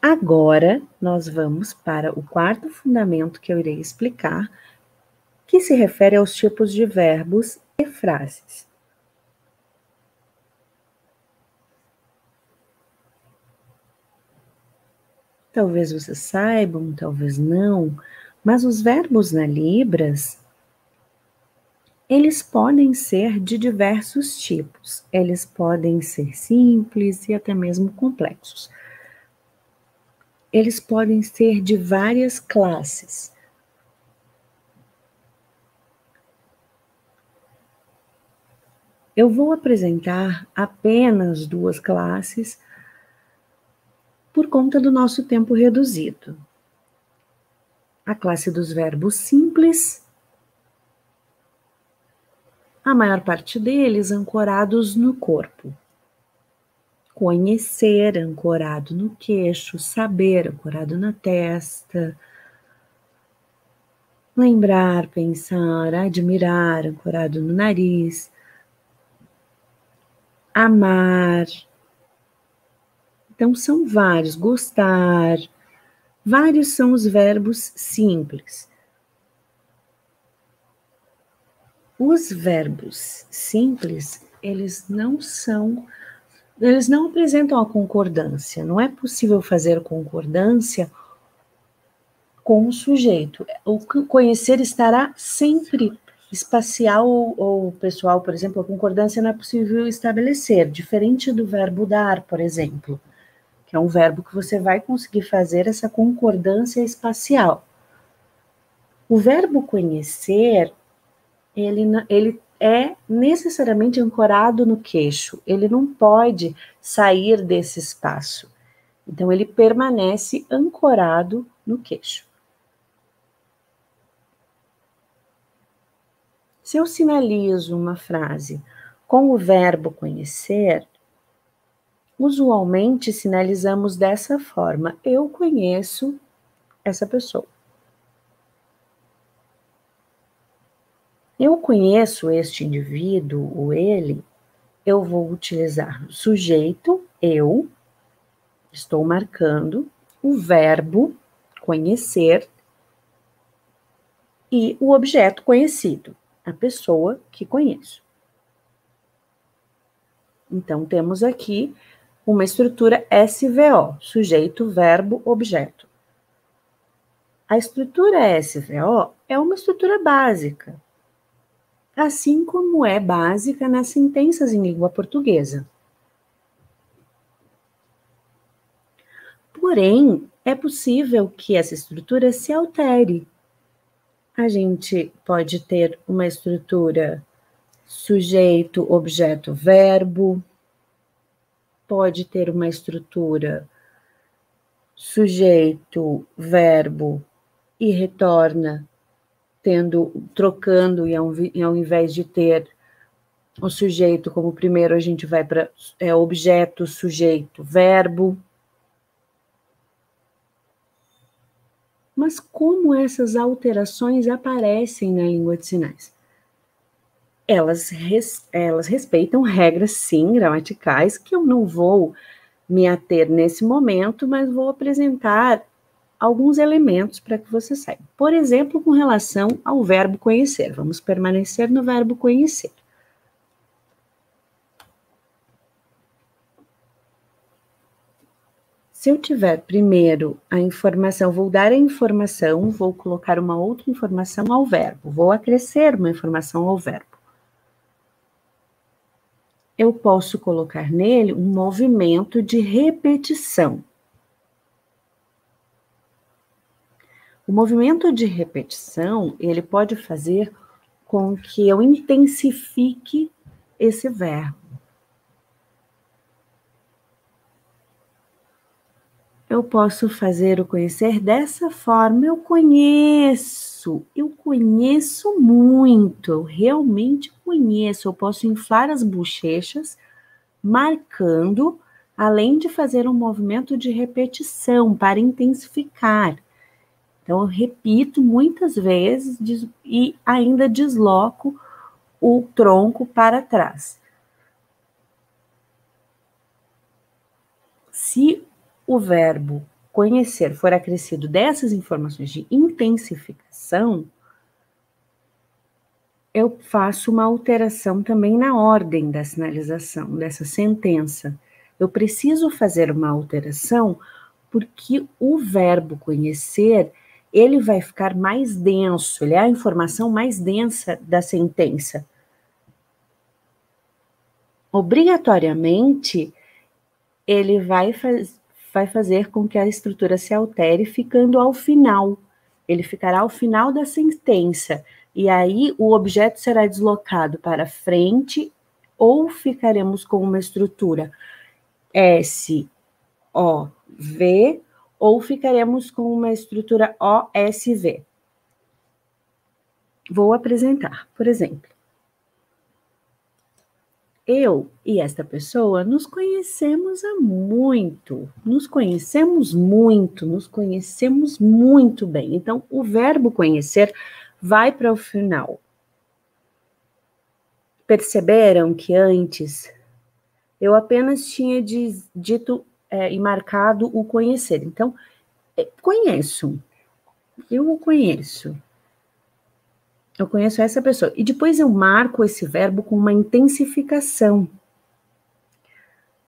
Agora, nós vamos para o quarto fundamento que eu irei explicar, que se refere aos tipos de verbos e frases. Talvez vocês saibam, talvez não, mas os verbos na Libras, eles podem ser de diversos tipos. Eles podem ser simples e até mesmo complexos. Eles podem ser de várias classes. Eu vou apresentar apenas duas classes por conta do nosso tempo reduzido. A classe dos verbos simples, a maior parte deles ancorados no corpo. Conhecer, ancorado no queixo, saber, ancorado na testa, lembrar, pensar, admirar, ancorado no nariz, amar. Então, são vários, gostar. Vários são os verbos simples. Os verbos simples, eles não apresentam a concordância. Não é possível fazer concordância com o sujeito. O conhecer estará sempre espacial ou pessoal, por exemplo, a concordância não é possível estabelecer, diferente do verbo dar, por exemplo, que é um verbo que você vai conseguir fazer essa concordância espacial. O verbo conhecer, ele é necessariamente ancorado no queixo, ele não pode sair desse espaço. Então, ele permanece ancorado no queixo. Se eu sinalizo uma frase com o verbo conhecer, usualmente sinalizamos dessa forma: eu conheço essa pessoa. Eu conheço este indivíduo, ou ele, eu vou utilizar o sujeito, eu, estou marcando, o verbo conhecer e o objeto conhecido, a pessoa que conheço. Então, temos aqui uma estrutura SVO, sujeito, verbo, objeto. A estrutura SVO é uma estrutura básica, assim como é básica nas sentenças em língua portuguesa. Porém, é possível que essa estrutura se altere. A gente pode ter uma estrutura sujeito, objeto, verbo, pode ter uma estrutura sujeito, verbo e retorna, trocando, e ao invés de ter o sujeito como primeiro, a gente vai para objeto, sujeito, verbo. Mas como essas alterações aparecem na língua de sinais? Elas respeitam regras, sim, gramaticais, que eu não vou me ater nesse momento, mas vou apresentar alguns elementos para que você saiba. Por exemplo, com relação ao verbo conhecer. Vamos permanecer no verbo conhecer. Se eu tiver primeiro a informação, vou dar a informação, vou colocar uma outra informação ao verbo, vou acrescer uma informação ao verbo. Eu posso colocar nele um movimento de repetição. O movimento de repetição, ele pode fazer com que eu intensifique esse verbo. Eu posso fazer o conhecer dessa forma: eu conheço muito, eu realmente conheço. Eu posso inflar as bochechas, marcando, além de fazer um movimento de repetição para intensificar. Então, eu repito muitas vezes e ainda desloco o tronco para trás. Se o verbo conhecer for acrescido dessas informações de intensificação, eu faço uma alteração também na ordem da sinalização, dessa sentença. Eu preciso fazer uma alteração porque o verbo conhecer, ele vai ficar mais denso, ele é a informação mais densa da sentença. Obrigatoriamente, ele vai fazer com que a estrutura se altere, ficando ao final. Ele ficará ao final da sentença. E aí o objeto será deslocado para frente ou ficaremos com uma estrutura S, O, V, ou ficaremos com uma estrutura O, S, V. Vou apresentar, por exemplo. Eu e esta pessoa nos conhecemos há muito, nos conhecemos muito bem. Então, o verbo conhecer vai para o final. Perceberam que antes eu apenas tinha dito e marcado o conhecer. Então, conheço. Eu o conheço. Eu conheço essa pessoa. E depois eu marco esse verbo com uma intensificação.